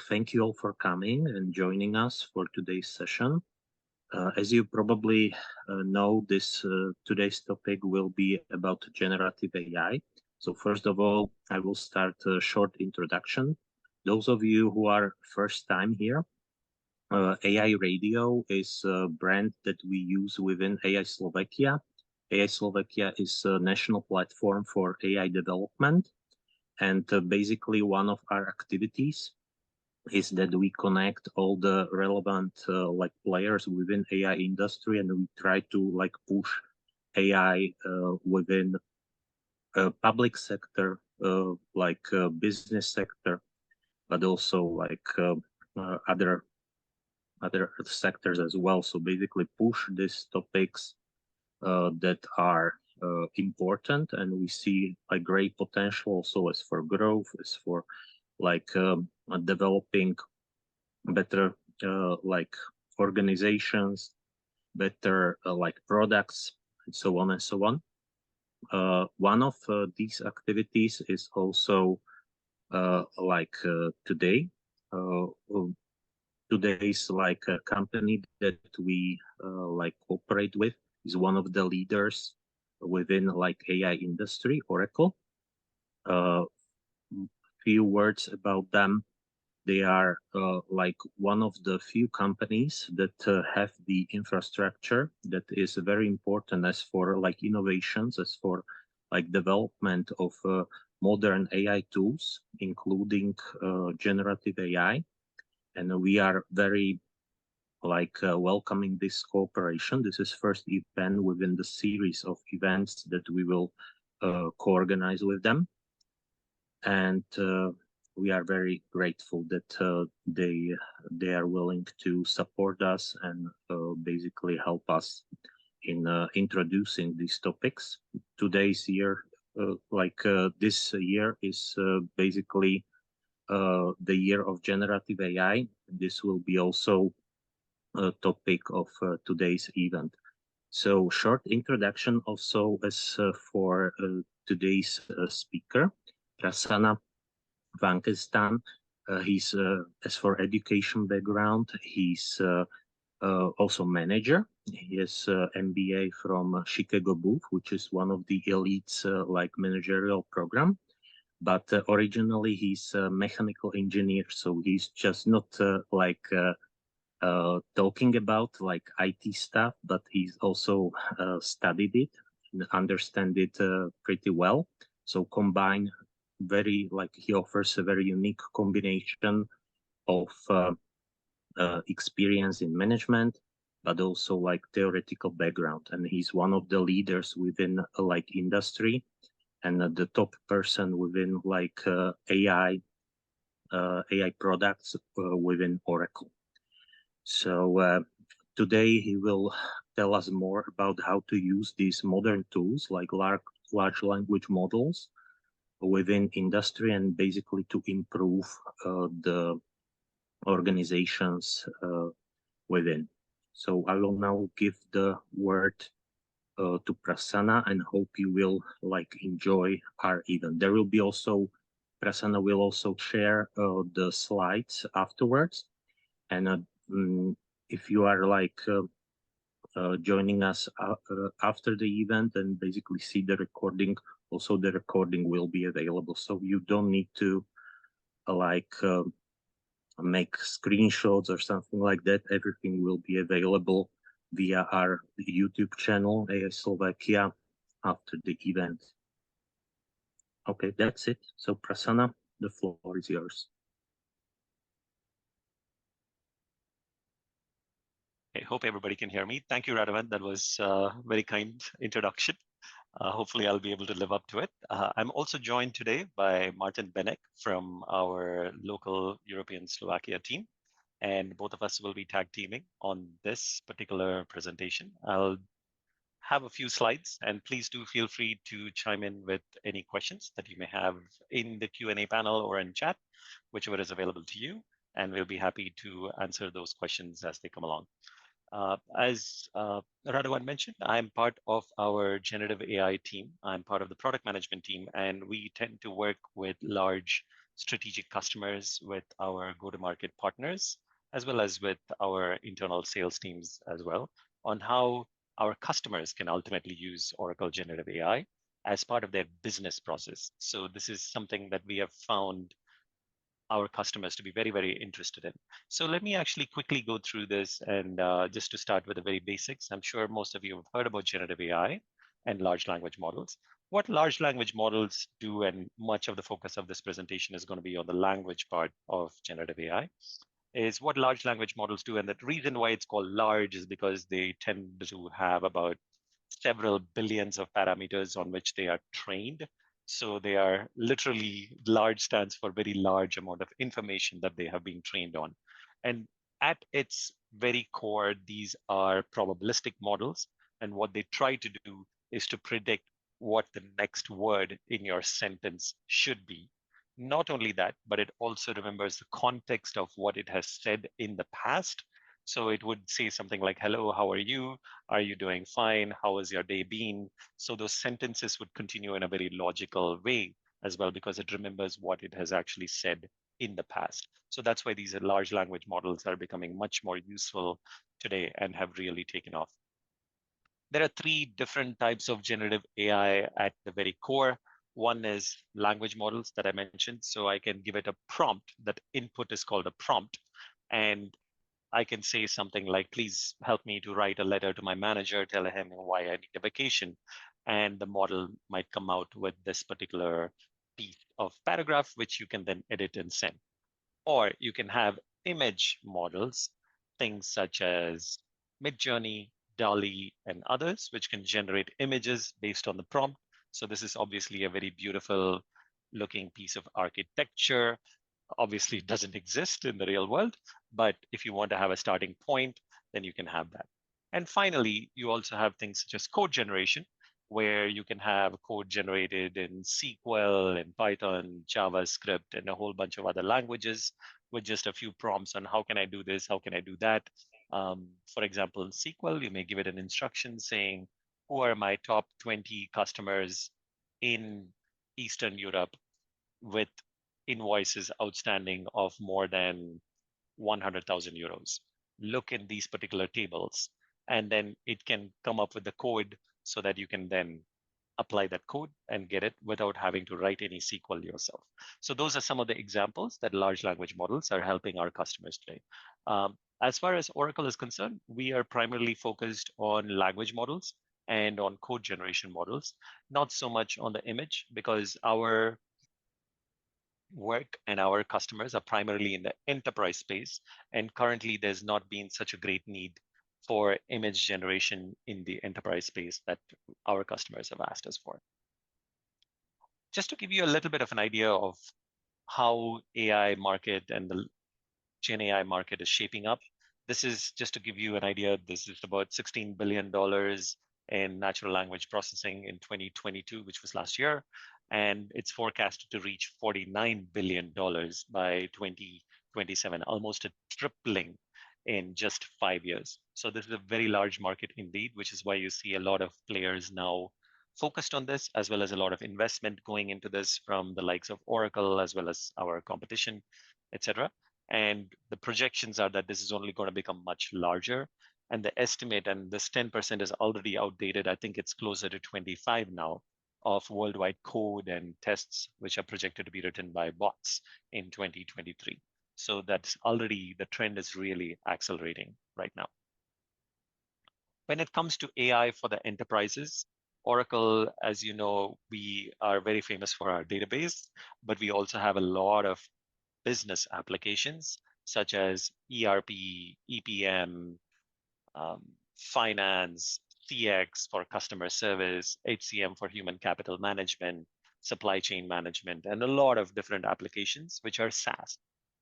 thank you all for coming and joining us for today's session. As you probably know, this today's topic will be about generative AI. So first of all, I will start a short introduction. Those of you who are first time here, AI Radio is a brand that we use within AI Slovakia. AI Slovakia is a national platform for AI development. And basically one of our activities is that we connect all the relevant like players within AI industry, and we try to like push AI within public sector, business sector, but also like other sectors as well. So basically push these topics that are important, and we see a great potential also as for growth, as for developing better like organizations, better like products, and so on and so on. One of these activities is also today. Today's like a company that we like cooperate with is one of the leaders within like AI industry, Oracle. Few words about them. They are like one of the few companies that have the infrastructure that is very important as for like innovations, as for like development of modern AI tools, including generative AI. And we are very like welcoming this cooperation. This is first event within the series of events that we will co-organize with them. And we are very grateful that they are willing to support us and basically help us in introducing these topics. Today's year, this year is basically the year of generative AI. This will be also a topic of today's event. So short introduction also as for today's speaker, Prasanna Venkatesan. He's as for education background, he's also manager. He has MBA from Chicago Booth, which is one of the elites like managerial program. But originally he's a mechanical engineer, so he's just not talking about like IT stuff, but he's also studied it and understand it pretty well. So combine very like he offers a very unique combination of experience in management, but also like theoretical background. And he's one of the leaders within like industry and the top person within like AI products within Oracle. So today he will tell us more about how to use these modern tools like large language models within industry and basically to improve the organizations within. So I will now give the word to Prasanna and hope you will like enjoy our event. There will be also, Prasanna will also share the slides afterwards. And if you are like joining us after the event and basically see the recording, also the recording will be available. So you don't need to make screenshots or something like that. Everything will be available via our YouTube channel, AIslovakIA, after the event. Okay, that's it. So Prasanna, the floor is yours. I hope everybody can hear me. Thank you, Radovan. That was a very kind introduction. Hopefully, I'll be able to live up to it. I'm also joined today by Martin Benek from our local European Slovakia team. And both of us will be tag teaming on this particular presentation. I'll have a few slides, and please do feel free to chime in with any questions that you may have in the Q&A panel or in chat, whichever is available to you. And we'll be happy to answer those questions as they come along. As Radovan mentioned, I'm part of our generative AI team. I'm part of the product management team, and we tend to work with large strategic customers, with our go-to-market partners, as well as with our internal sales teams as well, on how our customers can ultimately use Oracle Generative AI as part of their business process. So this is something that we have found our customers to be very, very interested in. So let me actually quickly go through this, and just to start with the very basics, I'm sure most of you have heard about generative AI and large language models. What large language models do, and much of the focus of this presentation is going to be on the language part of generative AI, is what large language models do. And the reason why it's called large is because they tend to have about several billions of parameters on which they are trained. So they are literally, large stands for very large amount of information that they have been trained on. And at its very core, these are probabilistic models. And what they try to do is to predict what the next word in your sentence should be. Not only that, but it also remembers the context of what it has said in the past. So it would say something like, hello, how are you? Are you doing fine? How has your day been? So those sentences would continue in a very logical way as well, because it remembers what it has actually said in the past. So that's why these large language models are becoming much more useful today and have really taken off. There are three different types of generative AI at the very core. One is language models that I mentioned. So I can give it a prompt. That input is called a prompt. And I can say something like, please help me to write a letter to my manager, tell him why I need a vacation. And the model might come out with this particular piece of paragraph, which you can then edit and send. Or you can have image models, things such as Midjourney, DALL-E, and others, which can generate images based on the prompt. So this is obviously a very beautiful looking piece of architecture. Obviously, it doesn't exist in the real world, but if you want to have a starting point, then you can have that. And finally, you also have things such as code generation, where you can have code generated in SQL and Python, JavaScript, and a whole bunch of other languages with just a few prompts on how can I do this, how can I do that. For example, in SQL, you may give it an instruction saying, who are my top 20 customers in Eastern Europe with invoices outstanding of more than 100,000 euros. Look in these particular tables, and then it can come up with the code so that you can then apply that code and get it without having to write any SQL yourself. So those are some of the examples that large language models are helping our customers today. As far as Oracle is concerned, we are primarily focused on language models and on code generation models, not so much on the image, because our work and our customers are primarily in the enterprise space. And currently, there's not been such a great need for image generation in the enterprise space that our customers have asked us for. Just to give you a little bit of an idea of how AI market and the Gen AI market is shaping up, this is just to give you an idea. This is about $16 billion in natural language processing in 2022, which was last year. And it's forecasted to reach $49 billion by 2027, almost a tripling in just 5 years. So this is a very large market indeed, which is why you see a lot of players now focused on this, as well as a lot of investment going into this from the likes of Oracle, as well as our competition, etc. And the projections are that this is only going to become much larger. And the estimate, and this 10% is already outdated, I think it's closer to 25 now, of worldwide code and tests, which are projected to be written by bots in 2023. So that's already, the trend is really accelerating right now. When it comes to AI for the enterprises, Oracle, as you know, we are very famous for our database, but we also have a lot of business applications such as ERP, EPM, finance, CX for customer service, HCM for human capital management, supply chain management, and a lot of different applications, which are SaaS,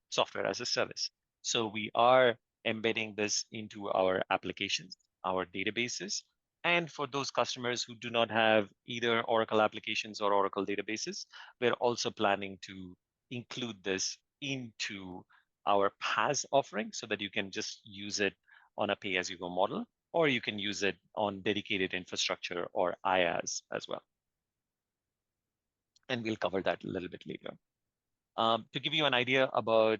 software as a service. So we are embedding this into our applications, our databases. And for those customers who do not have either Oracle applications or Oracle databases, we're also planning to include this into our PaaS offering so that you can just use it on a pay-as-you-go model, or you can use it on dedicated infrastructure or IaaS as well. And we'll cover that a little bit later. To give you an idea about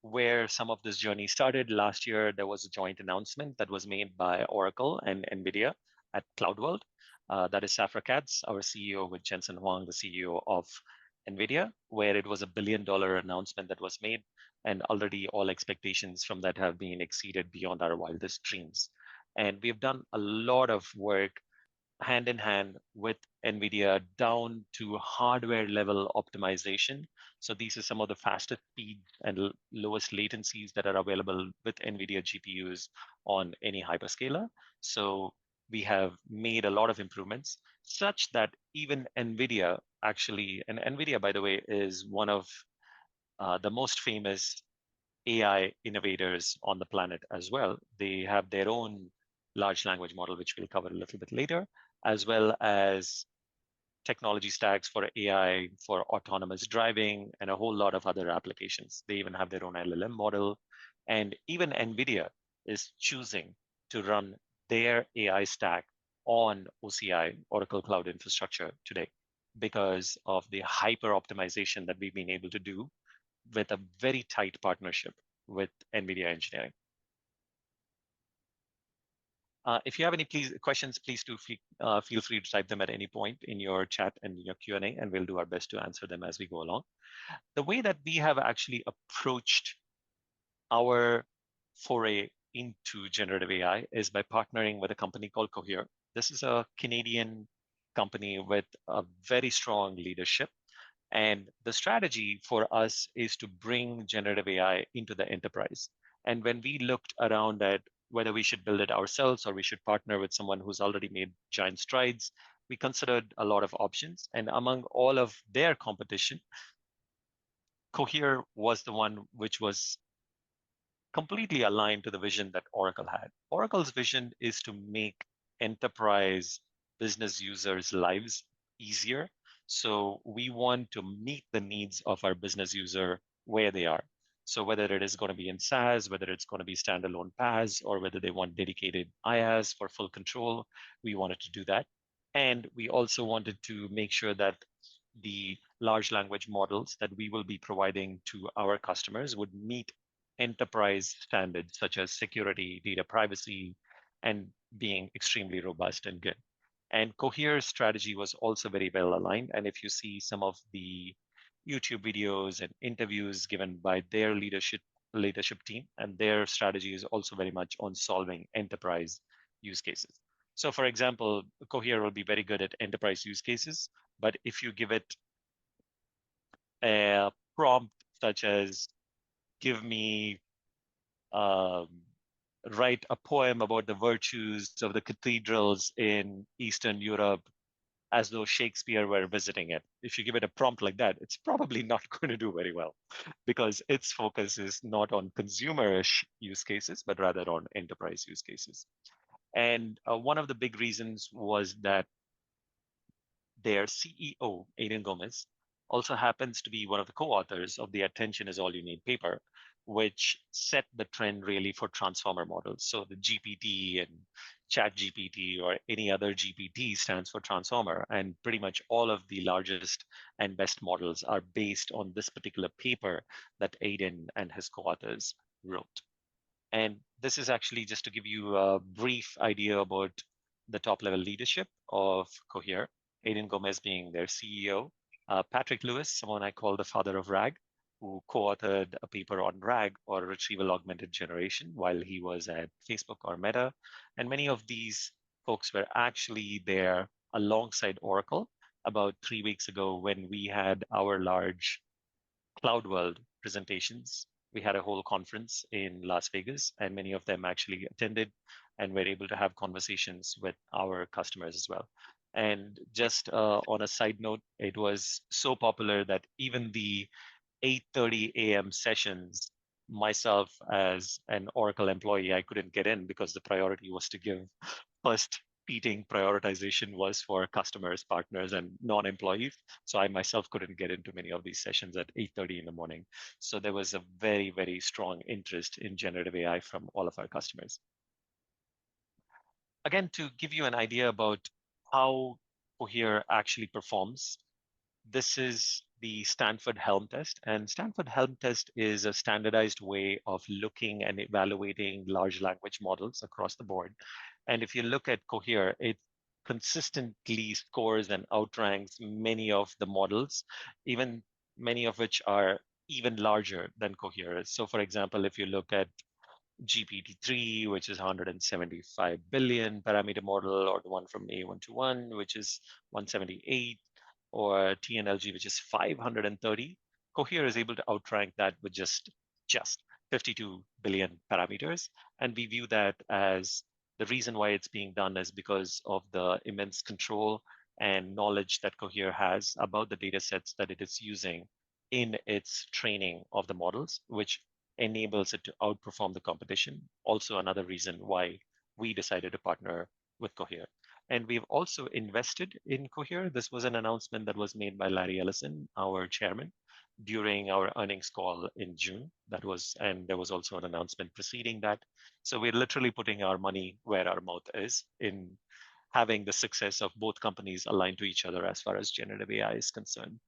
where some of this journey started, last year there was a joint announcement that was made by Oracle and NVIDIA at CloudWorld. That is Safra Catz, our CEO, with Jensen Huang, the CEO of NVIDIA, where it was $1 billion announcement that was made. And already all expectations from that have been exceeded beyond our wildest dreams. And we've done a lot of work hand in hand with NVIDIA down to hardware level optimization. So these are some of the fastest speeds and lowest latencies that are available with NVIDIA GPUs on any hyperscaler. So we have made a lot of improvements such that even NVIDIA actually, and NVIDIA, by the way, is one of the most famous AI innovators on the planet as well. They have their own large language model, which we'll cover a little bit later, as well as technology stacks for AI, for autonomous driving, and a whole lot of other applications. They even have their own LLM model. And even NVIDIA is choosing to run their AI stack on OCI, Oracle Cloud Infrastructure, today because of the hyper optimization that we've been able to do with a very tight partnership with NVIDIA engineering. If you have any questions, please do feel free to type them at any point in your chat and your Q&A, and we'll do our best to answer them as we go along. The way that we have actually approached our foray into generative AI is by partnering with a company called Cohere. This is a Canadian company with a very strong leadership. And the strategy for us is to bring generative AI into the enterprise. And when we looked around at whether we should build it ourselves or we should partner with someone who's already made giant strides, we considered a lot of options. And among all of their competition, Cohere was the one which was completely aligned to the vision that Oracle had. Oracle's vision is to make enterprise business users' lives easier. So we want to meet the needs of our business user where they are. So whether it is going to be in SaaS, whether it's going to be standalone PaaS, or whether they want dedicated IaaS for full control, we wanted to do that. And we also wanted to make sure that the large language models that we will be providing to our customers would meet enterprise standards such as security, data privacy, and being extremely robust and good. And Cohere's strategy was also very well aligned. And if you see some of the YouTube videos and interviews given by their leadership team, and their strategy is also very much on solving enterprise use cases. So for example, Cohere will be very good at enterprise use cases, but if you give it a prompt such as give me write a poem about the virtues of the cathedrals in Eastern Europe as though Shakespeare were visiting it. If you give it a prompt like that, it's probably not going to do very well because its focus is not on consumerish use cases, but rather on enterprise use cases. And one of the big reasons was that their CEO, Aidan Gomez, also happens to be one of the co-authors of the Attention is All You Need paper, which set the trend really for transformer models. So the GPT and Chat GPT or any other GPT stands for transformer. And pretty much all of the largest and best models are based on this particular paper that Aidan and his co-authors wrote. And this is actually just to give you a brief idea about the top level leadership of Cohere, Aidan Gomez being their CEO, Patrick Lewis, someone I call the father of RAG, who co-authored a paper on RAG or retrieval augmented generation while he was at Facebook or Meta. And many of these folks were actually there alongside Oracle about 3 weeks ago when we had our large Cloud World presentations. We had a whole conference in Las Vegas, and many of them actually attended and were able to have conversations with our customers as well. And just on a side note, it was so popular that even the 8:30 a.m. sessions, myself as an Oracle employee, I couldn't get in because the priority was to give first beating prioritization was for customers, partners, and non-employees. So I myself couldn't get into many of these sessions at 8:30 in the morning. So there was a very, very strong interest in generative AI from all of our customers. Again, to give you an idea about how Cohere actually performs, this is the Stanford Helm test. And Stanford Helm test is a standardized way of looking and evaluating large language models across the board. And if you look at Cohere, it consistently scores and outranks many of the models, even many of which are even larger than Cohere. So for example, if you look at GPT-3, which is 175 billion parameter model, or the one from A121, which is 178, or TNLG, which is 530, Cohere is able to outrank that with just 52 billion parameters. And we view that as the reason why it's being done is because of the immense control and knowledge that Cohere has about the data sets that it is using in its training of the models, which enables it to outperform the competition. Also, another reason why we decided to partner with Cohere. And we've also invested in Cohere. This was an announcement that was made by Larry Ellison, our chairman, during our earnings call in June. And there was also an announcement preceding that. So we're literally putting our money where our mouth is in having the success of both companies aligned to each other as far as generative AI is concerned.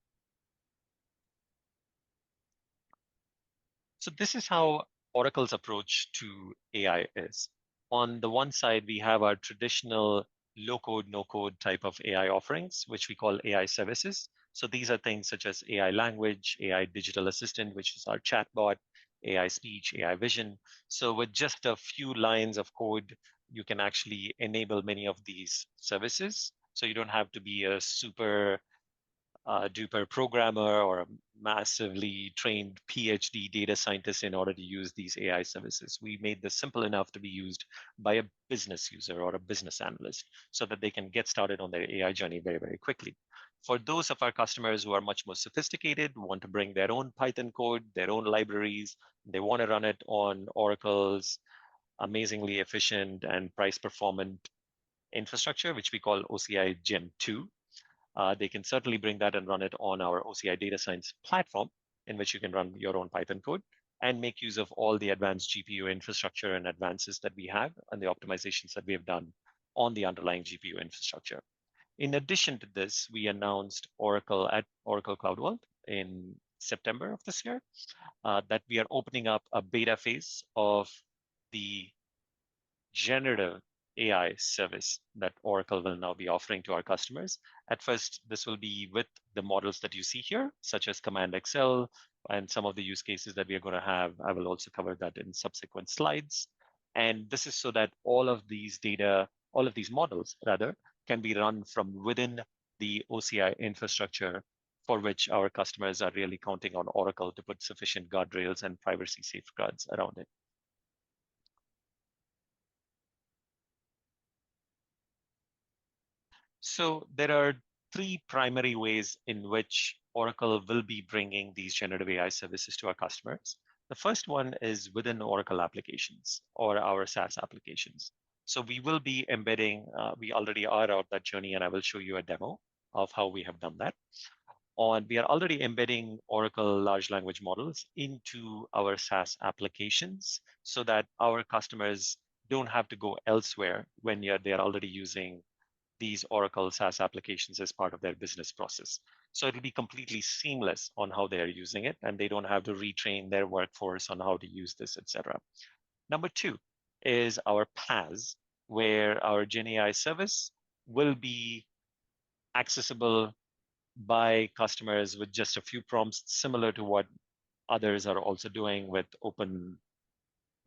So this is how Oracle's approach to AI is. On the one side, we have our traditional low-code, no-code type of AI offerings, which we call AI services. So these are things such as AI language, AI digital assistant, which is our chatbot, AI speech, AI vision. So with just a few lines of code, you can actually enable many of these services. So you don't have to be a super duper programmer or a massively trained PhD data scientist in order to use these AI services. We made this simple enough to be used by a business user or a business analyst so that they can get started on their AI journey very, very quickly. For those of our customers who are much more sophisticated, want to bring their own Python code, their own libraries, they want to run it on Oracle's amazingly efficient and price performant infrastructure, which we call OCI Gen 2. They can certainly bring that and run it on our OCI data science platform, in which you can run your own Python code and make use of all the advanced GPU infrastructure and advances that we have and the optimizations that we have done on the underlying GPU infrastructure. In addition to this, we announced Oracle at Oracle Cloud World in September of this year that we are opening up a beta phase of the generative AI service that Oracle will now be offering to our customers. At first, this will be with the models that you see here, such as Command Excel and some of the use cases that we are going to have. I will also cover that in subsequent slides. And this is so that all of these models rather, can be run from within the OCI infrastructure for which our customers are really counting on Oracle to put sufficient guardrails and privacy safeguards around it. So there are three primary ways in which Oracle will be bringing these generative AI services to our customers. The first one is within Oracle applications or our SaaS applications. So we will be embedding, we already are out that journey, and I will show you a demo of how we have done that. We are already embedding Oracle large language models into our SaaS applications so that our customers don't have to go elsewhere when they're already using these Oracle SaaS applications as part of their business process. So it'll be completely seamless on how they're using it, and they don't have to retrain their workforce on how to use this, etc. Number two is our PaaS, where our GenAI service will be accessible by customers with just a few prompts, similar to what others are also doing with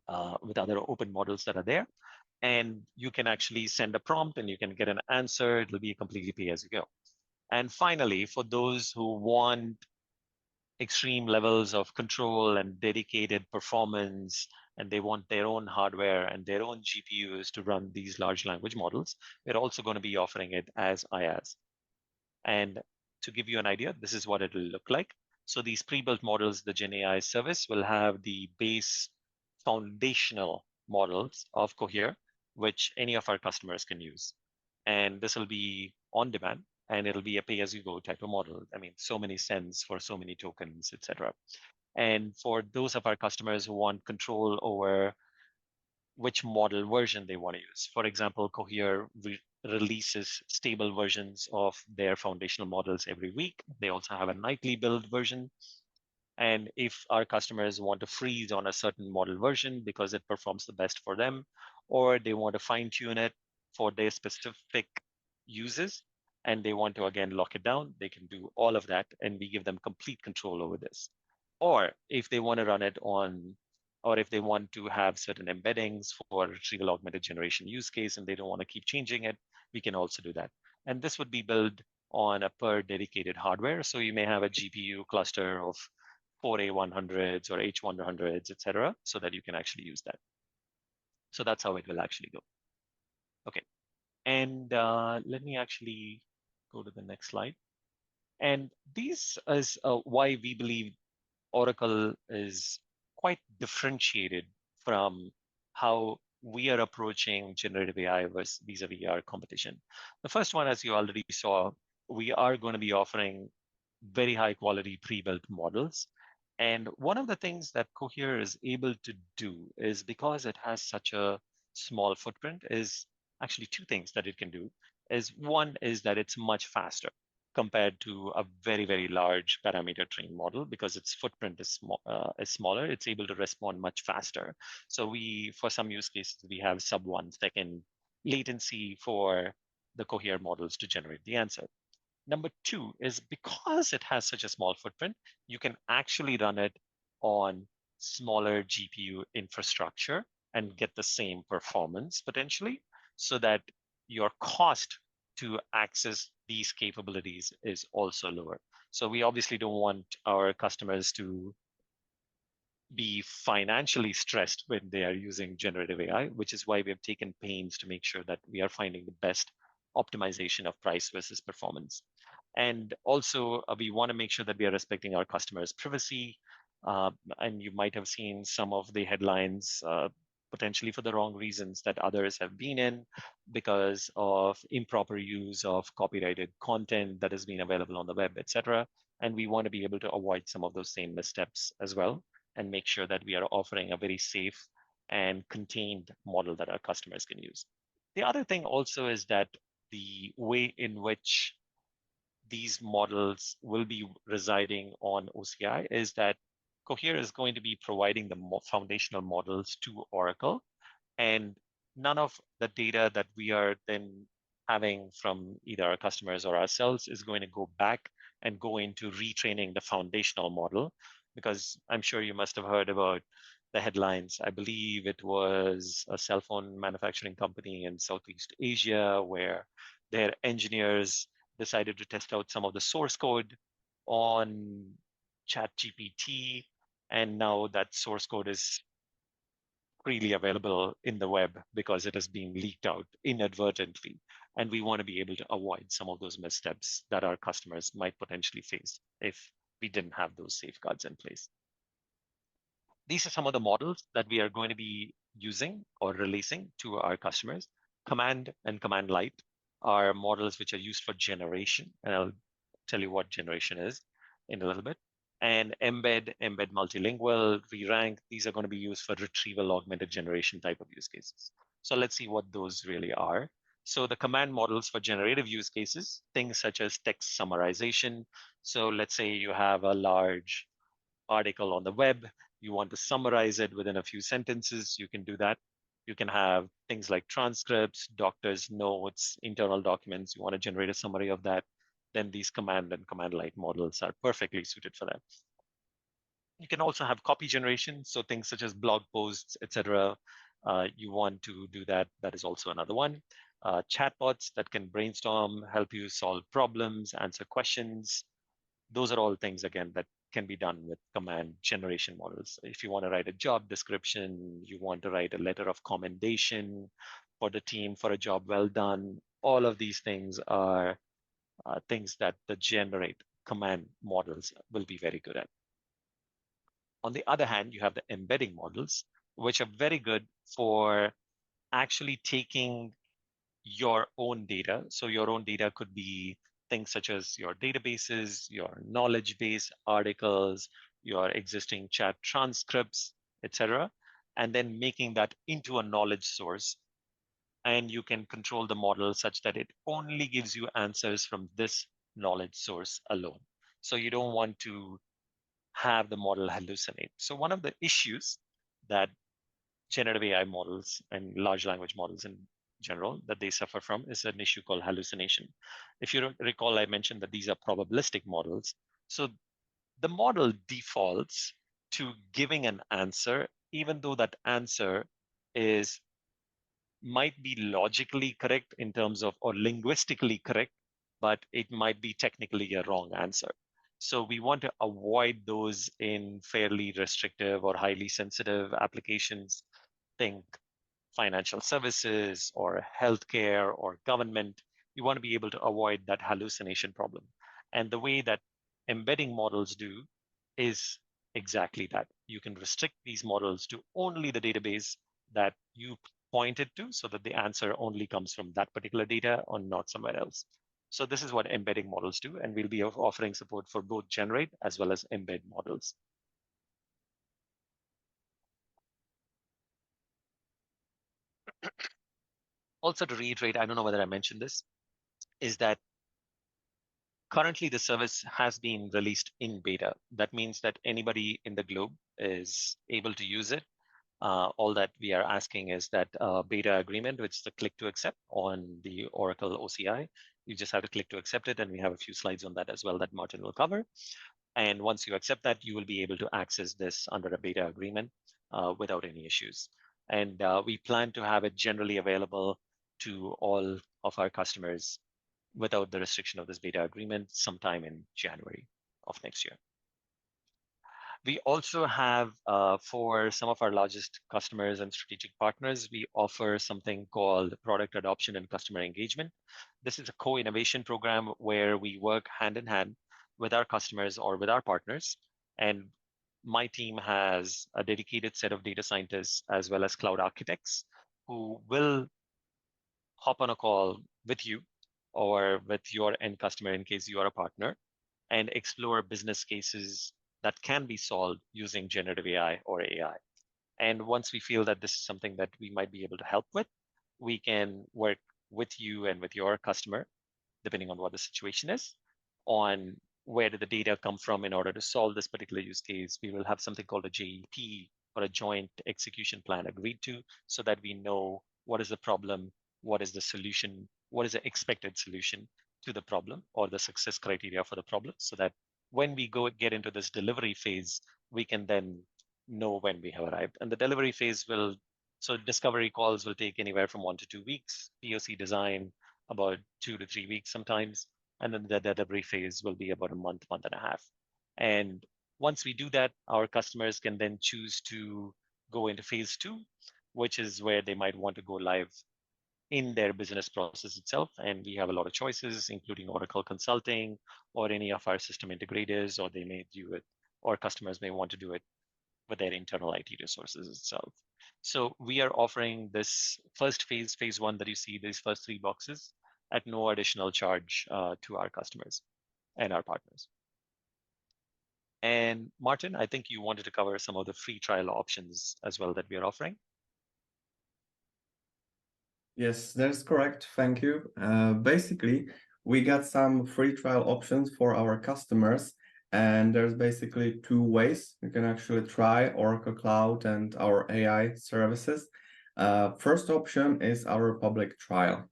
other open models that are there. And you can actually send a prompt and you can get an answer. It'll be completely pay as you go. And finally, for those who want extreme levels of control and dedicated performance, and they want their own hardware and their own GPUs to run these large language models, we're also going to be offering it as IaaS. And to give you an idea, this is what it'll look like. So these pre-built models, the GenAI service will have the base foundational models of Cohere, which any of our customers can use. And this will be on demand, and it'll be a pay-as-you-go type of model. I mean, so many cents for so many tokens, etc. And for those of our customers who want control over which model version they want to use, for example, Cohere releases stable versions of their foundational models every week. They also have a nightly build version. And if our customers want to freeze on a certain model version because it performs the best for them, or they want to fine tune it for their specific uses, and they want to again lock it down, they can do all of that. And we give them complete control over this. Or if they want to run it on, or if they want to have certain embeddings for retrieval augmented generation use case and they don't want to keep changing it, we can also do that. And this would be built on a per dedicated hardware. So you may have a GPU cluster of 4A100s or H100s, etc., so that you can actually use that. So that's how it will actually go. Okay, and let me actually go to the next slide. And this is why we believe Oracle is quite differentiated from how we are approaching generative AI vis-a-vis our competition. The first one, as you already saw, we are going to be offering very high quality pre-built models. And one of the things that Cohere is able to do is, because it has such a small footprint, is actually two things that it can do. Is one is that it's much faster compared to a very, very large parameter trained model, because its footprint is smaller. It's able to respond much faster. So for some use cases, we have sub 1 second latency for the Cohere models to generate the answer. Number two is, because it has such a small footprint, you can actually run it on smaller GPU infrastructure and get the same performance potentially, so that your cost to access these capabilities is also lower. So we obviously don't want our customers to be financially stressed when they are using generative AI, which is why we have taken pains to make sure that we are finding the best optimization of price versus performance. And also, we want to make sure that we are respecting our customers' privacy. And you might have seen some of the headlines, potentially for the wrong reasons, that others have been in because of improper use of copyrighted content that has been available on the web, etc. And we want to be able to avoid some of those same missteps as well, and make sure that we are offering a very safe and contained model that our customers can use. The other thing also is that the way in which these models will be residing on OCI is that Cohere is going to be providing the foundational models to Oracle, and none of the data that we are then having from either our customers or ourselves is going to go back and go into retraining the foundational model, because I'm sure you must have heard about the headlines. I believe it was a cell phone manufacturing company in Southeast Asia where their engineers decided to test out some of the source code on ChatGPT, and now that source code is freely available in the web because it has been leaked out inadvertently. And we want to be able to avoid some of those missteps that our customers might potentially face if we didn't have those safeguards in place. These are some of the models that we are going to be using or releasing to our customers. Command and Command Light are models which are used for generation, and I'll tell you what generation is in a little bit. And embed multilingual, re-rank, these are going to be used for retrieval augmented generation type of use cases. So let's see what those really are. So the command models for generative use cases, things such as text summarization. So let's say you have a large article on the web, you want to summarize it within a few sentences, you can do that. You can have things like transcripts, doctor's notes, internal documents. You want to generate a summary of that. Then these command and command light models are perfectly suited for that. You can also have copy generation, so things such as blog posts, etc. You want to do that. That is also another one. Chatbots that can brainstorm, help you solve problems, answer questions. Those are all things, again, that can be done with command generation models. If you want to write a job description, you want to write a letter of commendation for the team for a job well done, all of these things are things that the generate command models will be very good at. On the other hand, you have the embedding models, which are very good for actually taking your own data. So your own data could be things such as your databases, your knowledge base articles, your existing chat transcripts, etc., and then making that into a knowledge source and you can control the model such that it only gives you answers from this knowledge source alone. So you don't want to have the model hallucinate. So one of the issues that generative AI models and large language models in general that they suffer from is an issue called hallucination. If you recall, I mentioned that these are probabilistic models. So the model defaults to giving an answer, even though that answer is might be logically correct in terms of, or linguistically correct, but it might be technically a wrong answer. So we want to avoid those in fairly restrictive or highly sensitive applications. Think financial services or healthcare or government. You want to be able to avoid that hallucination problem. And the way that embedding models do is exactly that. You can restrict these models to only the database that you pointed to so that the answer only comes from that particular data or not somewhere else. So this is what embedding models do, and we'll be offering support for both generate as well as embed models. Also to reiterate, I don't know whether I mentioned this, is that currently the service has been released in beta. That means that anybody in the globe is able to use it. All that we are asking is that beta agreement, which is the click to accept on the Oracle OCI. You just have to click to accept it, and we have a few slides on that as well that Martin will cover. And once you accept that, you will be able to access this under a beta agreement without any issues. And we plan to have it generally available to all of our customers without the restriction of this beta agreement sometime in January of next year. We also have, for some of our largest customers and strategic partners, we offer something called product adoption and customer engagement. This is a co-innovation program where we work hand in hand with our customers or with our partners. And my team has a dedicated set of data scientists as well as cloud architects who will hop on a call with you or with your end customer in case you are a partner and explore business cases that can be solved using generative AI or AI. And once we feel that this is something that we might be able to help with, we can work with you and with your customer, depending on what the situation is, on where did the data come from in order to solve this particular use case. We will have something called a JEP or a joint execution plan agreed to so that we know what is the problem, what is the solution, what is the expected solution to the problem or the success criteria for the problem, so that when we get into this delivery phase, we can then know when we have arrived. And the delivery phase will, so discovery calls will take anywhere from 1 to 2 weeks, POC design about 2 to 3 weeks sometimes, and then the delivery phase will be about a month, month and a half. And once we do that, our customers can then choose to go into phase 2, which is where they might want to go live in their business process itself. And we have a lot of choices, including Oracle Consulting or any of our system integrators, or they may do it, or customers may want to do it with their internal IT resources itself. So we are offering this first phase, phase 1 that you see, these first 3 boxes, at no additional charge to our customers and our partners. And Martin, I think you wanted to cover some of the free trial options as well that we are offering. Yes, that's correct. Thank you. Basically, we got some free trial options for our customers, and there's basically 2 ways you can actually try Oracle Cloud and our AI services. First option is our public trial.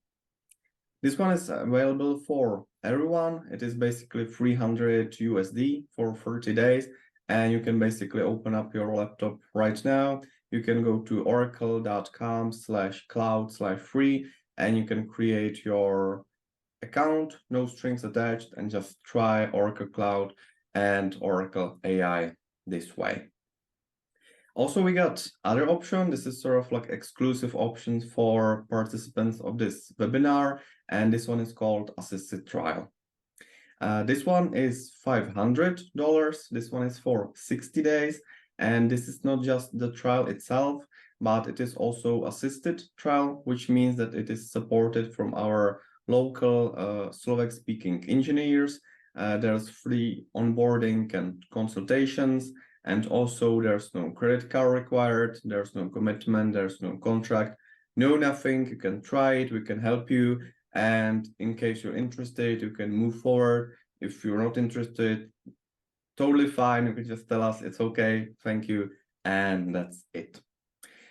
This one is available for everyone. It is basically 300 USD for 30 days, and you can basically open up your laptop right now. You can go to oracle.com/cloud/free, and you can create your account, no strings attached, and just try Oracle Cloud and Oracle AI this way. Also, we got other option. This is sort of like exclusive options for participants of this webinar, and this one is called Assisted Trial. This one is $500. This one is for 60 days. And this is not just the trial itself, but it is also assisted trial, which means that it is supported from our local Slovak-speaking engineers. There's free onboarding and consultations, and also there's no credit card required, there's no commitment, there's no contract, know nothing, you can try it, we can help you. And in case you're interested, you can move forward. If you're not interested, totally fine. You can just tell us it's okay, thank you, and that's it.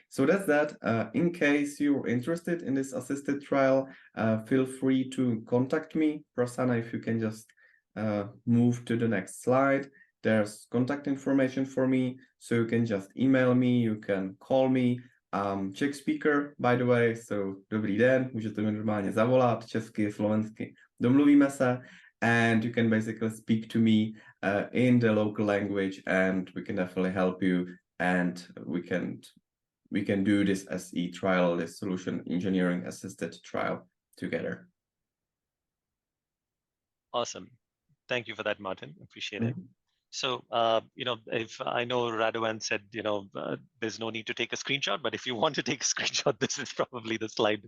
So that's that. In case you're interested in this assisted trial, feel free to contact me. Prasanna, if you can just move to the next slide. There's contact information for me, so you can just email me, you can call me. Czech speaker, by the way, so dobrý den, můžete mi normálně zavolat, česky, slovensky, domluvíme se, and you can basically speak to me in the local language, and we can definitely help you, and we can do this SE trial, this solution engineering assisted trial together. Awesome. Thank you for that, Martin. Appreciate it. Mhm. So, if I know Radovan said, there's no need to take a screenshot, but if you want to take a screenshot, this is probably the slide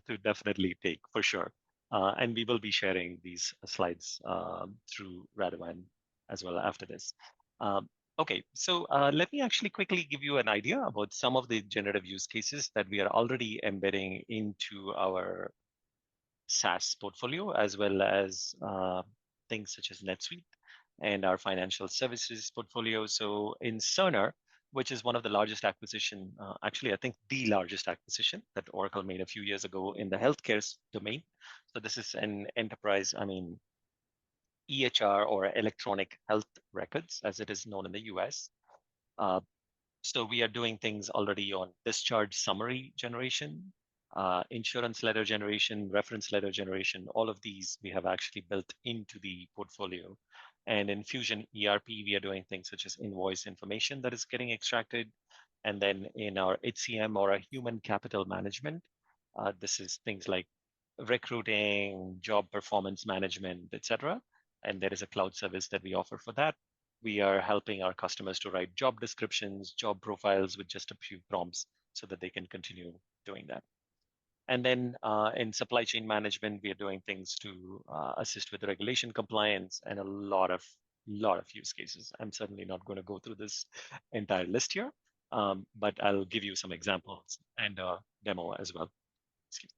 to definitely take for sure. And we will be sharing these slides through Radovan as well after this. Okay, so let me actually quickly give you an idea about some of the generative use cases that we are already embedding into our SaaS portfolio, as well as things such as NetSuite and our financial services portfolio. So in Cerner, which is one of the largest acquisition, actually, I think the largest acquisition that Oracle made a few years ago in the healthcare domain. So this is an enterprise, EHR or electronic health records, as it is known in the US. So we are doing things already on discharge summary generation, insurance letter generation, reference letter generation. All of these we have actually built into the portfolio. And in Fusion ERP, we are doing things such as invoice information that is getting extracted. And then in our HCM or our human capital management, this is things like recruiting, job performance management, etc. And there is a cloud service that we offer for that. We are helping our customers to write job descriptions, job profiles with just a few prompts so that they can continue doing that. And then in supply chain management, we are doing things to assist with regulation compliance and a lot of use cases. I'm certainly not going to go through this entire list here, but I'll give you some examples and a demo as well. Excuse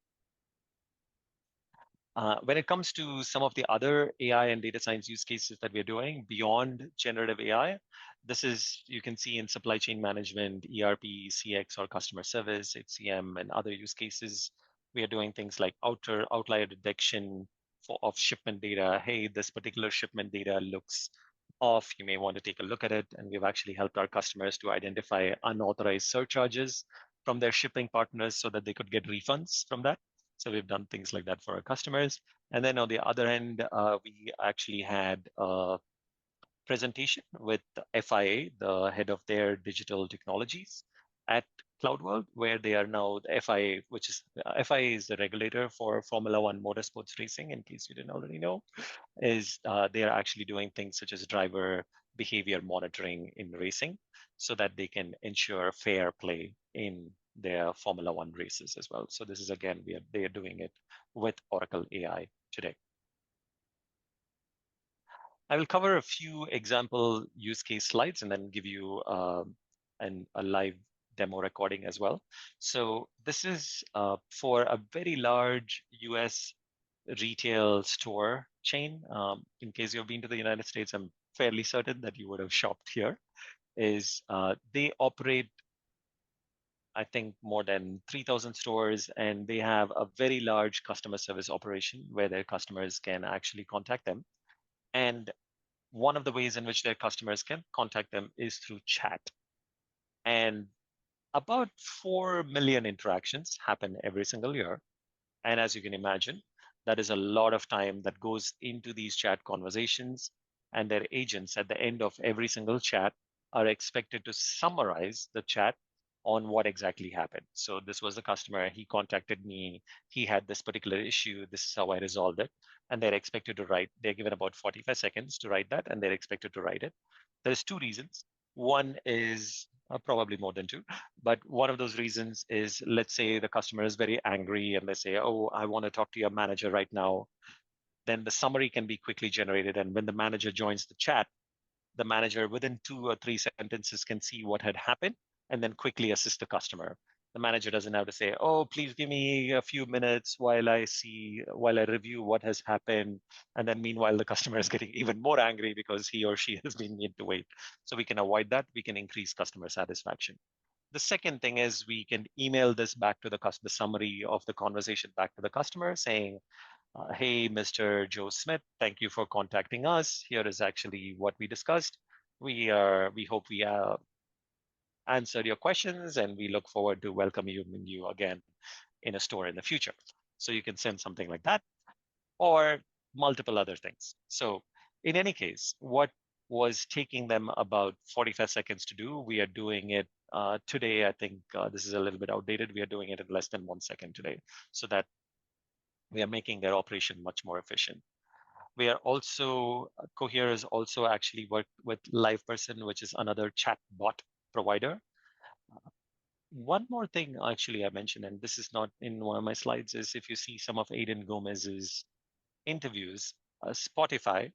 me. When it comes to some of the other AI and data science use cases that we're doing beyond generative AI, this is, you can see in supply chain management, ERP, CX, or customer service, HCM, and other use cases. We are doing things like outlier detection of shipment data. Hey, this particular shipment data looks off. You may want to take a look at it. And we've actually helped our customers to identify unauthorized surcharges from their shipping partners so that they could get refunds from that. So we've done things like that for our customers. And then on the other end, we actually had a presentation with FIA, the head of their digital technologies at CloudWorld, where they are now the FIA, which is FIA is the regulator for Formula One motorsports racing, in case you didn't already know, is they are actually doing things such as driver behavior monitoring in racing so that they can ensure fair play in their Formula One races as well. So this is, again, they are doing it with Oracle AI today. I will cover a few example use case slides and then give you a live demo recording as well. So this is for a very large US retail store chain. In case you've been to the United States, I'm fairly certain that you would have shopped here. They operate, I think, more than 3,000 stores, and they have a very large customer service operation where their customers can actually contact them. And one of the ways in which their customers can contact them is through chat. And about 4 million interactions happen every single year. And as you can imagine, that is a lot of time that goes into these chat conversations, and their agents at the end of every single chat are expected to summarize the chat on what exactly happened. So this was the customer, he contacted me, he had this particular issue, this is how I resolved it. And they're expected to write, they're given about 45 seconds to write that, and they're expected to write it. There's two reasons. One is probably more than two, but one of those reasons is, let's say the customer is very angry and they say, oh, I want to talk to your manager right now. Then the summary can be quickly generated. And when the manager joins the chat, the manager within 2 or 3 sentences can see what had happened and then quickly assist the customer. The manager doesn't have to say, oh, please give me a few minutes while I review what has happened. And then meanwhile, the customer is getting even more angry because he or she has been made to wait. So we can avoid that. We can increase customer satisfaction. The second thing is we can email this back to the customer, the summary of the conversation back to the customer saying, hey, Mr. Joe Smith, thank you for contacting us. Here is actually what we discussed. We hope we answered your questions, and we look forward to welcoming you again in a store in the future. So you can send something like that, or multiple other things. So in any case, what was taking them about 45 seconds to do, we are doing it today. I think this is a little bit outdated. We are doing it in less than 1 second today, so that we are making their operation much more efficient. We are also, Cohere is also actually worked with LivePerson, which is another chat bot provider. One more thing, actually, I mentioned, and this is not in one of my slides, is if you see some of Aidan Gomez's interviews, Spotify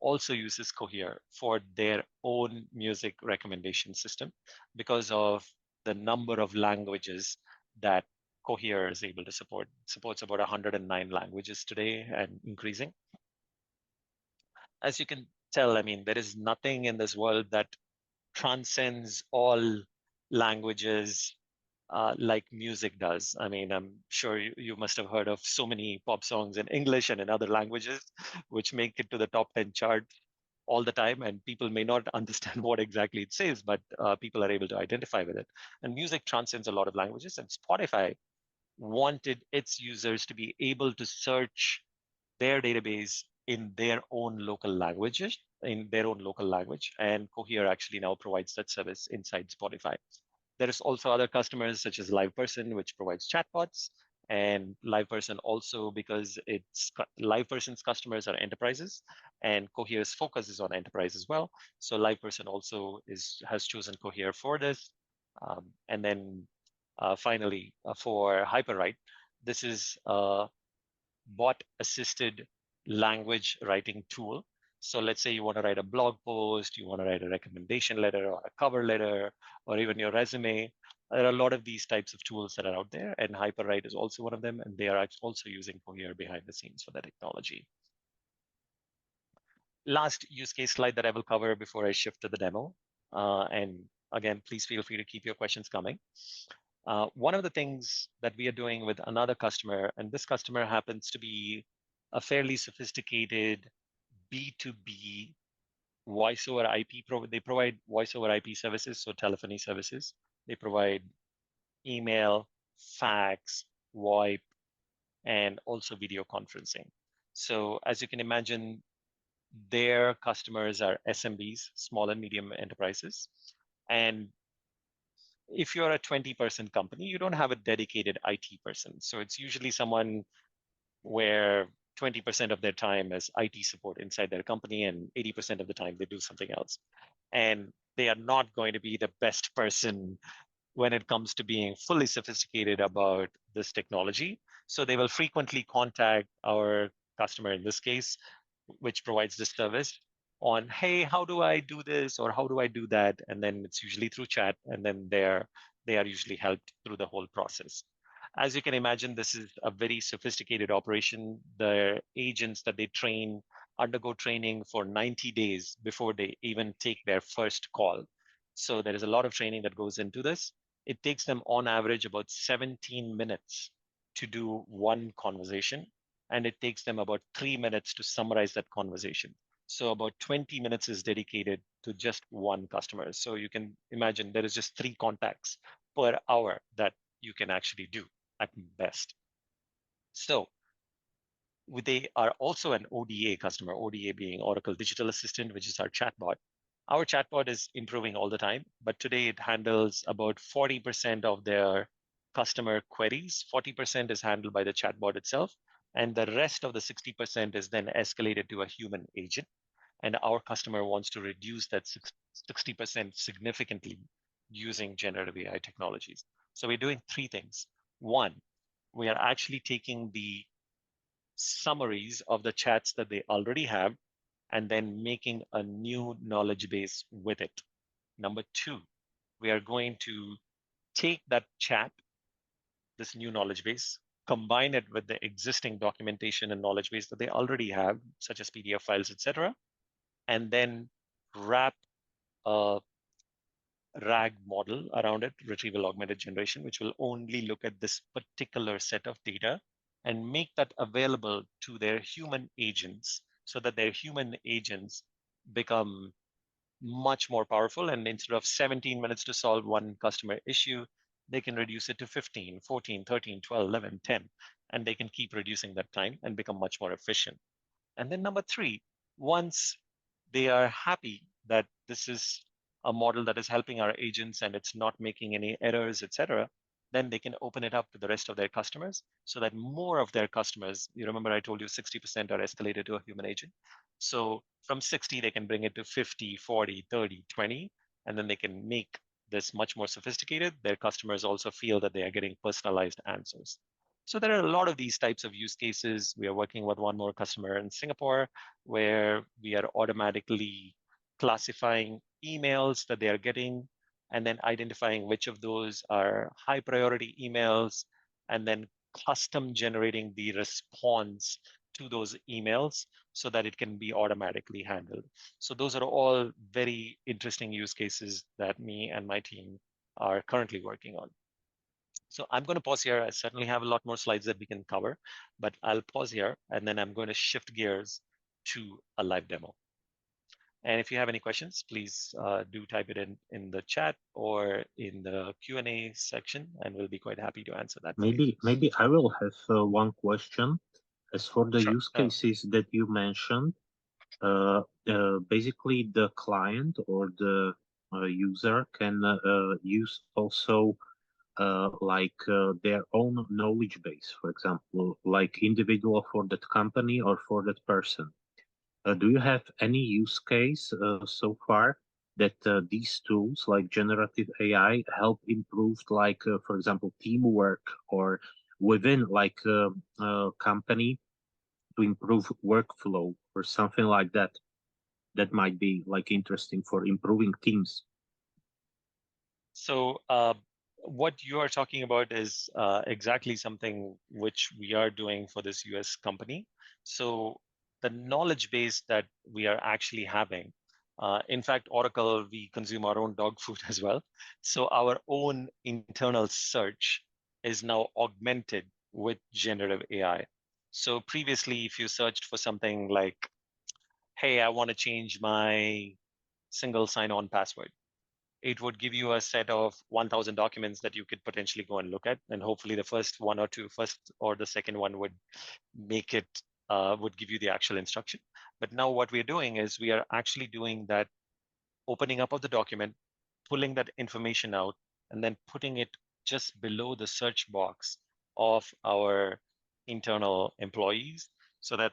also uses Cohere for their own music recommendation system because of the number of languages that Cohere is able to support. It supports about 109 languages today and increasing. As you can tell, I mean, there is nothing in this world that transcends all languages like music does. I mean, I'm sure you must have heard of so many pop songs in English and in other languages, which make it to the top 10 chart all the time. And people may not understand what exactly it says, but people are able to identify with it. And music transcends a lot of languages. And Spotify wanted its users to be able to search their database in their own local languages, in their own local language. And Cohere actually now provides that service inside Spotify. There is also other customers such as LivePerson, which provides chatbots. And LivePerson also, because it's LivePerson's customers are enterprises, and Cohere's focus is on enterprise as well. So LivePerson also has chosen Cohere for this. And then finally, for Hyperwrite, this is bot-assisted language writing tool. So let's say you want to write a blog post, you want to write a recommendation letter or a cover letter, or even your resume. There are a lot of these types of tools that are out there, and Hyperwrite is also one of them, and they are also using Cohere behind the scenes for that technology. Last use case slide that I will cover before I shift to the demo. And again, please feel free to keep your questions coming. One of the things that we are doing with another customer, and this customer happens to be a fairly sophisticated B2B voice over IP. They provide voice over IP services, so telephony services. They provide email, fax, VoIP, and also video conferencing. So as you can imagine, their customers are SMBs, small and medium enterprises. And if you're a 20-person company, you don't have a dedicated IT person. So it's usually someone where 20% of their time is IT support inside their company, and 80% of the time they do something else. And they are not going to be the best person when it comes to being fully sophisticated about this technology. So they will frequently contact our customer in this case, which provides this service on, hey, how do I do this or how do I do that? And then it's usually through chat, and then they are usually helped through the whole process. As you can imagine, this is a very sophisticated operation. The agents that they train undergo training for 90 days before they even take their first call. So there is a lot of training that goes into this. It takes them on average about 17 minutes to do one conversation, and it takes them about 3 minutes to summarize that conversation. So about 20 minutes is dedicated to just one customer. So you can imagine there is just 3 contacts per hour that you can actually do at best. So they are also an ODA customer, ODA being Oracle Digital Assistant, which is our chatbot. Our chatbot is improving all the time, but today it handles about 40% of their customer queries. 40% is handled by the chatbot itself, and the rest of the 60% is then escalated to a human agent. And our customer wants to reduce that 60% significantly using generative AI technologies. So we're doing 3 things. One, we are actually taking the summaries of the chats that they already have and then making a new knowledge base with it. Number 2, we are going to take that chat this new knowledge base, combine it with the existing documentation and knowledge base that they already have, such as PDF files, etc., and then wrap a RAG model around it, retrieval augmented generation, which will only look at this particular set of data and make that available to their human agents so that their human agents become much more powerful. And instead of 17 minutes to solve one customer issue, they can reduce it to 15, 14, 13, 12, 11, 10, and they can keep reducing that time and become much more efficient. And then number three, once they are happy that this is a model that is helping our agents and it's not making any errors, etc., then they can open it up to the rest of their customers so that more of their customers, you remember I told you 60% are escalated to a human agent. So from 60, they can bring it to 50, 40, 30, 20, and then they can make this much more sophisticated. Their customers also feel that they are getting personalized answers. So there are a lot of these types of use cases. We are working with one more customer in Singapore where we are automatically classifying emails that they are getting and then identifying which of those are high priority emails and then custom generating the response to those emails so that it can be automatically handled. So those are all very interesting use cases that me and my team are currently working on. So I'm going to pause here. I certainly have a lot more slides that we can cover, but I'll pause here and then I'm going to shift gears to a live demo. And if you have any questions, please do type it in the chat or in the Q&A section, and we'll be quite happy to answer that. Maybe I will have one question. As for the Sure. use cases that you mentioned, basically the client or the user can use also their own knowledge base, for example, like individual for that company or for that person. Do you have any use case so far that these tools like generative AI help improve, for example, teamwork or within a company to improve workflow or something like that? That might be interesting for improving teams. So what you are talking about is exactly something which we are doing for this US company. So the knowledge base that we are actually having, in fact, Oracle, we consume our own dog food as well. So our own internal search is now augmented with generative AI. So previously, if you searched for something like, hey, I want to change my single sign-on password, it would give you a set of 1,000 documents that you could potentially go and look at. And hopefully the first or the second one would make it, would give you the actual instruction. But now what we're doing is we are actually doing that opening up of the document, pulling that information out, and then putting it just below the search box of our internal employees so that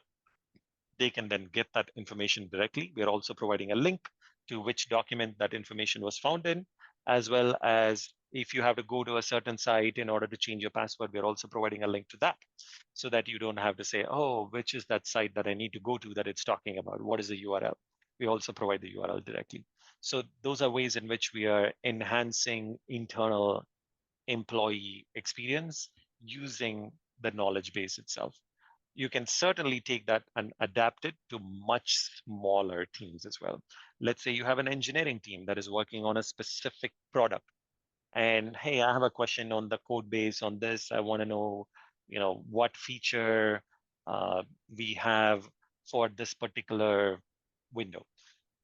they can then get that information directly. We're also providing a link to which document that information was found in, as well as if you have to go to a certain site in order to change your password, we're also providing a link to that so that you don't have to say, oh, which is that site that I need to go to that it's talking about? What is the URL? We also provide the URL directly. So those are ways in which we are enhancing internal employee experience using the knowledge base itself. You can certainly take that and adapt it to much smaller teams as well. Let's say you have an engineering team that is working on a specific product. And hey, I have a question on the code base on this. I want to know, what feature we have for this particular window.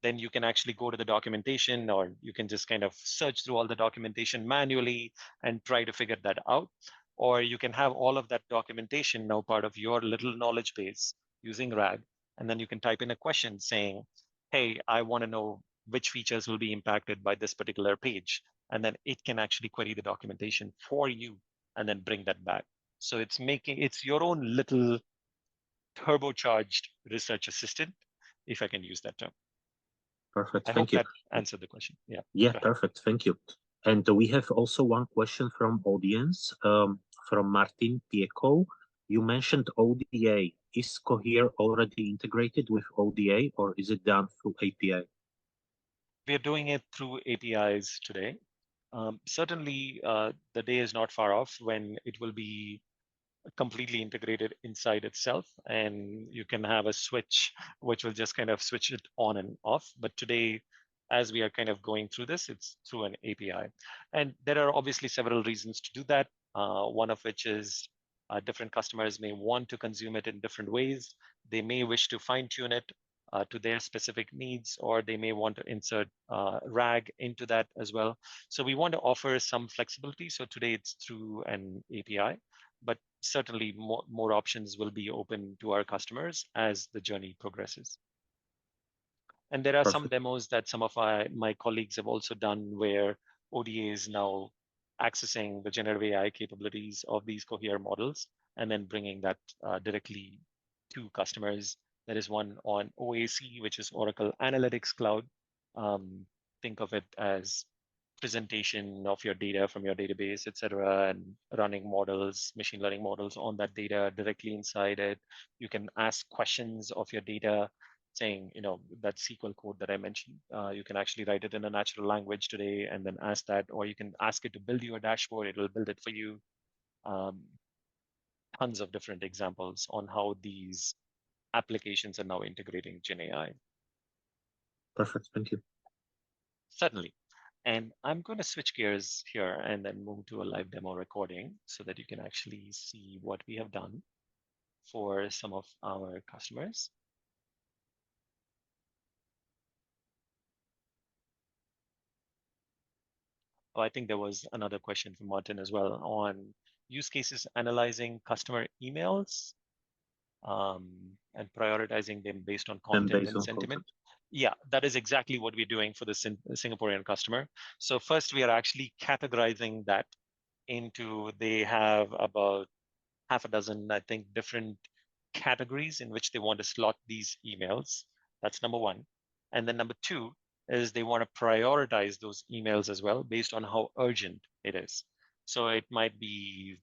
Then you can actually go to the documentation, or you can just kind of search through all the documentation manually and try to figure that out. Or you can have all of that documentation now part of your little knowledge base using RAG. And then you can type in a question saying, hey, I want to know which features will be impacted by this particular page. And then it can actually query the documentation for you and then bring that back. So it's your own little turbocharged research assistant, if I can use that term. Perfect. Thank you. That answered the question. Yeah. Yeah, perfect. Thank you. And we have also one question from audience, from Martin Pieko. You mentioned ODA. Is Cohere already integrated with ODA, or is it done through API? We are doing it through APIs today. Certainly, the day is not far off when it will be completely integrated inside itself, and you can have a switch which will just kind of switch it on and off. But today, as we are kind of going through this, it's through an API. And there are obviously several reasons to do that. One of which is different customers may want to consume it in different ways. They may wish to fine tune it to their specific needs, or they may want to insert RAG into that as well. So we want to offer some flexibility. So today it's through an API, but certainly more options will be open to our customers as the journey progresses. And there are some Perfect. demos that some of my colleagues have also done where ODA is now accessing the generative AI capabilities of these Cohere models and then bringing that directly to customers. There is one on OAC, which is Oracle Analytics Cloud. Think of it as presentation of your data from your database, et cetera, and running models, machine learning models on that data directly inside it. You can ask questions of your data saying, that SQL code that I mentioned, you can actually write it in a natural language today and then ask that, or you can ask it to build you a dashboard. It will build it for you. Tons of different examples on how these applications are now integrating Gen AI. Perfect. Thank you. Certainly. And I'm going to switch gears here and then move to a live demo recording so that you can actually see what we have done for some of our customers. Oh, I think there was another question from Martin as well on use cases analyzing customer emails and prioritizing them based on content and sentiment. Yeah, that is exactly what we're doing for the Singaporean customer. So first, we are actually categorizing that into, they have about half a dozen, I think, different categories in which they want to slot these emails. That's number one. And then number two is they want to prioritize those emails as well based on how urgent it is. So it might be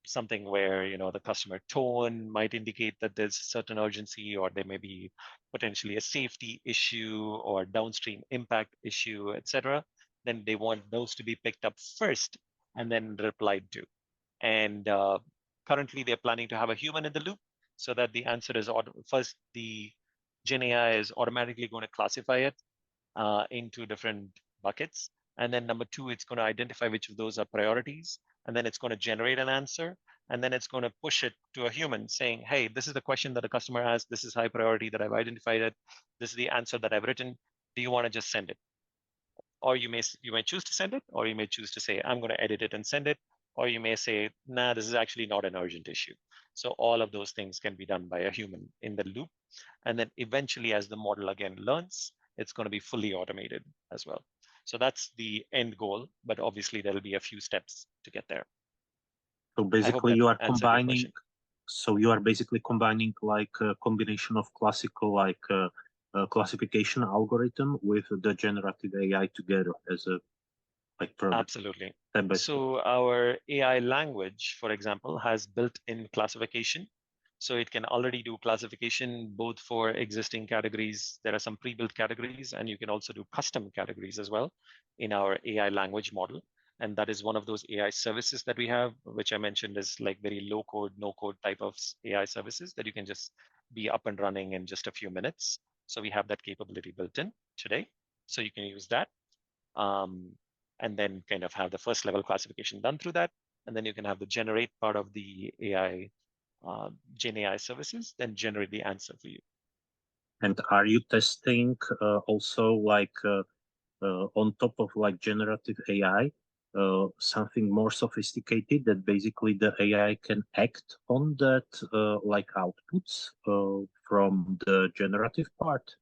something where the customer tone might indicate that there's certain urgency, or there may be potentially a safety issue or downstream impact issue, etc. Then they want those to be picked up first and then replied to. And currently, they're planning to have a human in the loop so that the answer is first, the Gen AI is automatically going to classify it into different buckets. And then number two, it's going to identify which of those are priorities. And then it's going to generate an answer. And then it's going to push it to a human saying, hey, this is the question that a customer asked. This is high priority that I've identified it. This is the answer that I've written. Do you want to just send it? Or you may choose to send it, or you may choose to say, I'm going to edit it and send it. Or you may say, nah, this is actually not an urgent issue. So all of those things can be done by a human in the loop. And then eventually, as the model again learns, it's going to be fully automated as well. So that's the end goal, but obviously there'll be a few steps to get there. So basically you are combining, like a combination of classical classification algorithm with the generative AI together as a product. Absolutely. So our AI language, for example, has built-in classification. So it can already do classification both for existing categories. There are some pre-built categories, and you can also do custom categories as well in our AI language model. And that is one of those AI services that we have, which I mentioned is like very low code, no code type of AI services that you can just be up and running in just a few minutes. So we have that capability built in today. So you can use that. And then kind of have the first level classification done through that. And then you can have the generate part of the AI, Gen AI services, then generate the answer for you. And are you testing also on top of generative AI, something more sophisticated that basically the AI can act on that outputs from the generative part?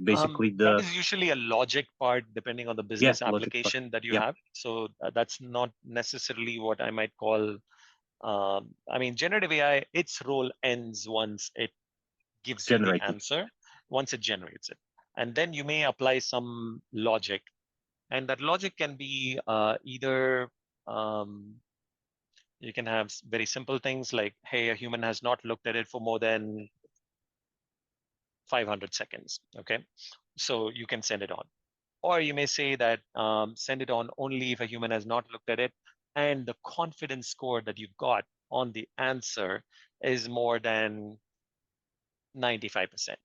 Basically that is usually a logic part depending on the business application that you have. So that's not necessarily what I might call, I mean, generative AI, its role ends once it gives you the answer, once it generates it. And then you may apply some logic. And that logic can be either, you can have very simple things like, hey, a human has not looked at it for more than 500 seconds, okay? So you can send it on. Or you may say that send it on only if a human has not looked at it, and the confidence score that you've got on the answer is more than 95%.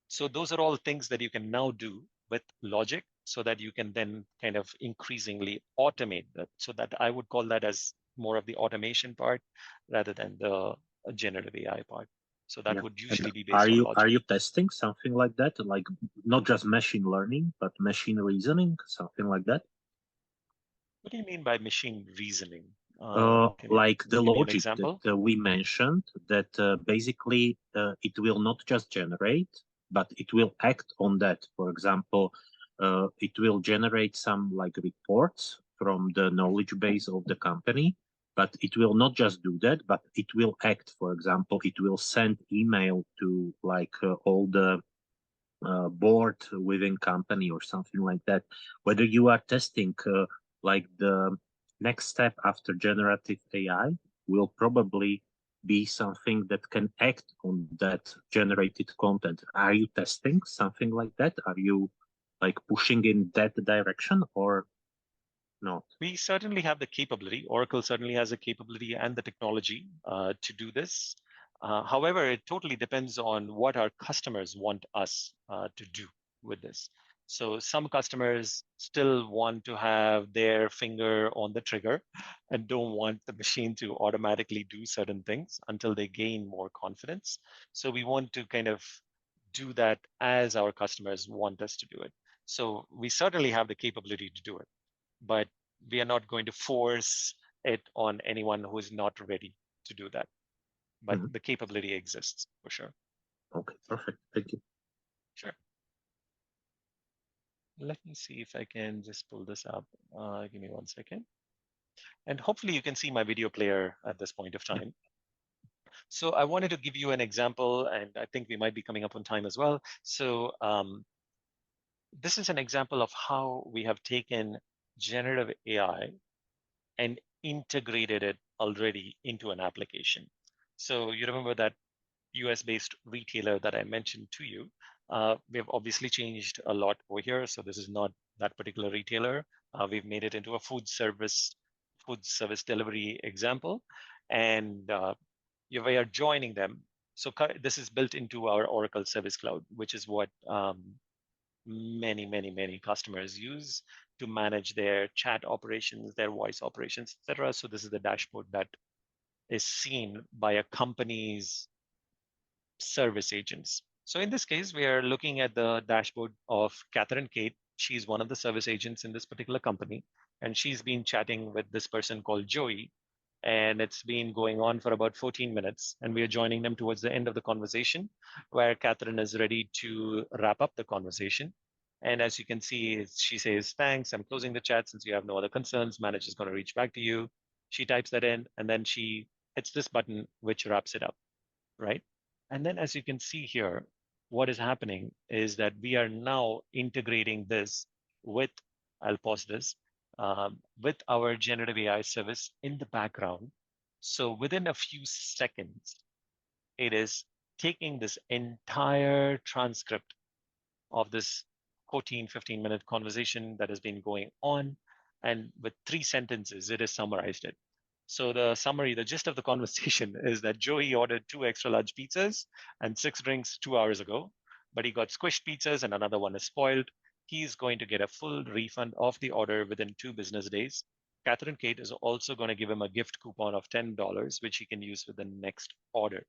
So those are all things that you can now do with logic so that you can then kind of increasingly automate that. So that I would call that as more of the automation part rather than the generative AI part. So that Yeah. would And usually be based on are logic. you testing something like that? Like not just machine learning, but machine reasoning, something like that? What do you mean by machine reasoning? Can you Like the give me an logic example? that we mentioned, that basically it will not just generate, but it will act on that. For example, it will generate some like reports from the knowledge base of the company, but it will not just do that, but it will act. For example, it will send email to like all the board within company or something like that. Whether you are testing like the next step after generative AI will probably be something that can act on that generated content. Are you testing something like that? Are you like pushing in that direction or not? We certainly have the capability. Oracle certainly has the capability and the technology to do this. However, it totally depends on what our customers want us to do with this. So some customers still want to have their finger on the trigger and don't want the machine to automatically do certain things until they gain more confidence. So we want to kind of do that as our customers want us to do it. So we certainly have the capability to do it, but we are not going to force it on anyone who is not ready to do that. But Mhm. the capability exists for sure. Okay, perfect. Thank you. Sure. Let me see if I can just pull this up. Give me 1 second. And hopefully you can see my video player at this point of time. So I wanted to give you an example, and I think we might be coming up on time as well. So this is an example of how we have taken generative AI and integrated it already into an application. So you remember that US-based retailer that I mentioned to you. We have obviously changed a lot over here. So this is not that particular retailer. We've made it into a food service delivery example, and we are joining them. So this is built into our Oracle Service Cloud, which is what many customers use to manage their chat operations, their voice operations, etc. So this is the dashboard that is seen by a company's service agents. So in this case, we are looking at the dashboard of Catherine Kate. She's one of the service agents in this particular company, and she's been chatting with this person called Joey, and it's been going on for about 14 minutes, and we are joining them towards the end of the conversation, where Catherine is ready to wrap up the conversation. And as you can see, she says, "Thanks, I'm closing the chat since you have no other concerns. Manager is going to reach back to you." She types that in, and then she hits this button, which wraps it up, right? And then as you can see here, what is happening is that we are now integrating this with, I'll pause this, with our generative AI service in the background. So within a few seconds, it is taking this entire transcript of this 14, 15-minute conversation that has been going on. And with 3 sentences, it has summarized it. So the summary, the gist of the conversation is that Joey ordered 2 extra large pizzas and 6 drinks 2 hours ago, but he got squished pizzas and another one is spoiled. He's going to get a full refund of the order within 2 business days. Catherine Kate is also going to give him a gift coupon of $10, which he can use with the next order.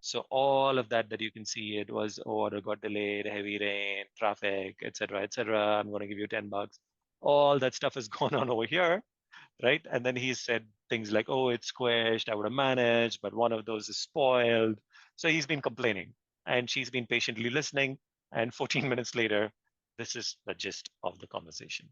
So all of that you can see, it was order got delayed, heavy rain, traffic, etc., etc. I'm going to give you $10. All that stuff is going on over here, right? And then he said things like, "Oh, it's squished. I would have managed, but one of those is spoiled." So he's been complaining, and she's been patiently listening. And 14 minutes later, this is the gist of the conversation.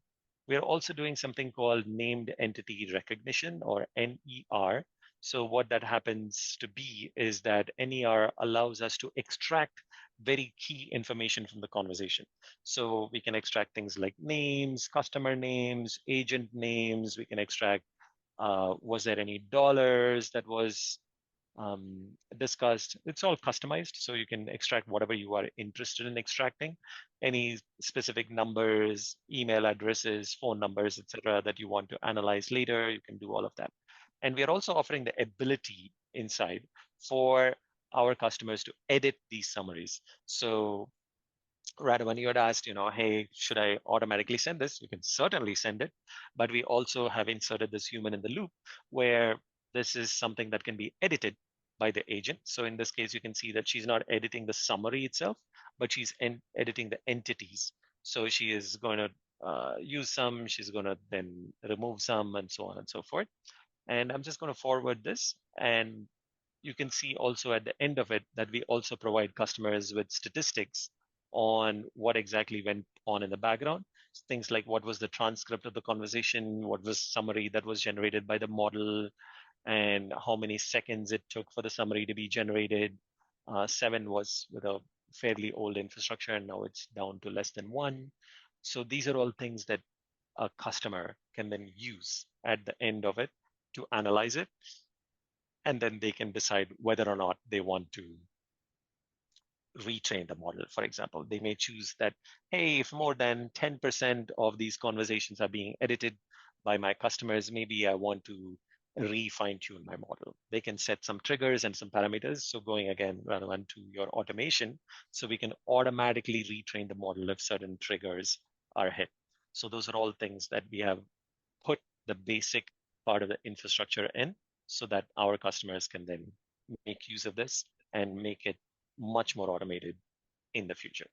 We are also doing something called named entity recognition, or NER. So what that happens to be is that NER allows us to extract very key information from the conversation. So we can extract things like names, customer names, agent names. We can extract, was there any dollars that was discussed. It's all customized, so you can extract whatever you are interested in extracting. Any specific numbers, email addresses, phone numbers, etc., that you want to analyze later, you can do all of that. And we are also offering the ability inside for our customers to edit these summaries. So Radovan, you had asked, hey, should I automatically send this? You can certainly send it, but we also have inserted this human in the loop where this is something that can be edited by the agent. So in this case, you can see that she's not editing the summary itself, but she's editing the entities. So she is going to use some, she's going to then remove some, and so on and so forth. And I'm just going to forward this, and you can see also at the end of it that we also provide customers with statistics on what exactly went on in the background. Things like what was the transcript of the conversation, what was summary that was generated by the model, and how many seconds it took for the summary to be generated. 7 was with a fairly old infrastructure, and now it's down to less than 1. So these are all things that a customer can then use at the end of it to analyze it, and then they can decide whether or not they want to retrain the model. For example, they may choose that, hey, if more than 10% of these conversations are being edited by my customers, maybe I want to refine tune my model. They can set some triggers and some parameters. So going again, Ranavan, to your automation, so we can automatically retrain the model if certain triggers are hit. So those are all things that we have put the basic part of the infrastructure in, so that our customers can then make use of this and make it much more automated in the future.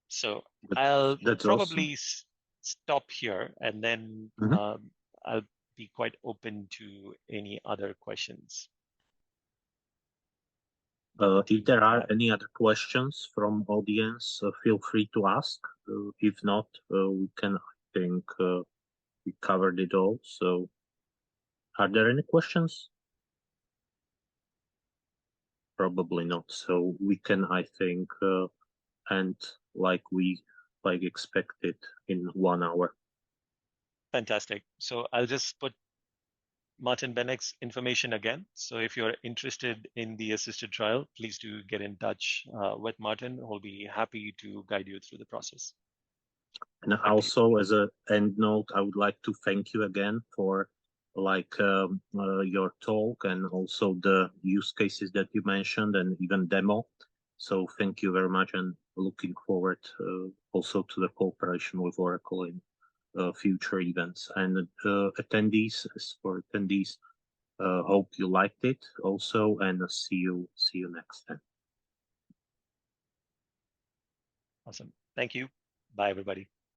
So I'll probably awesome. Stop here, and then I'll be quite open to any other questions. If there are any other questions from audience, feel free to ask. If not, we can, I think, we covered it all. So are there any questions? Probably not. So we can, I think, end like we expected in 1 hour. Fantastic. So I'll just put Martin Benek's information again. So if you're interested in the assisted trial, please do get in touch with Martin. We'll be happy to guide you through the process. And also, as an end note, I would like to thank you again for your talk, and also the use cases that you mentioned, and even demo. So thank you very much, and looking forward also to the cooperation with Oracle in future events. And attendees, hope you liked it also, and see you next time. Awesome. Thank you. Bye, everybody.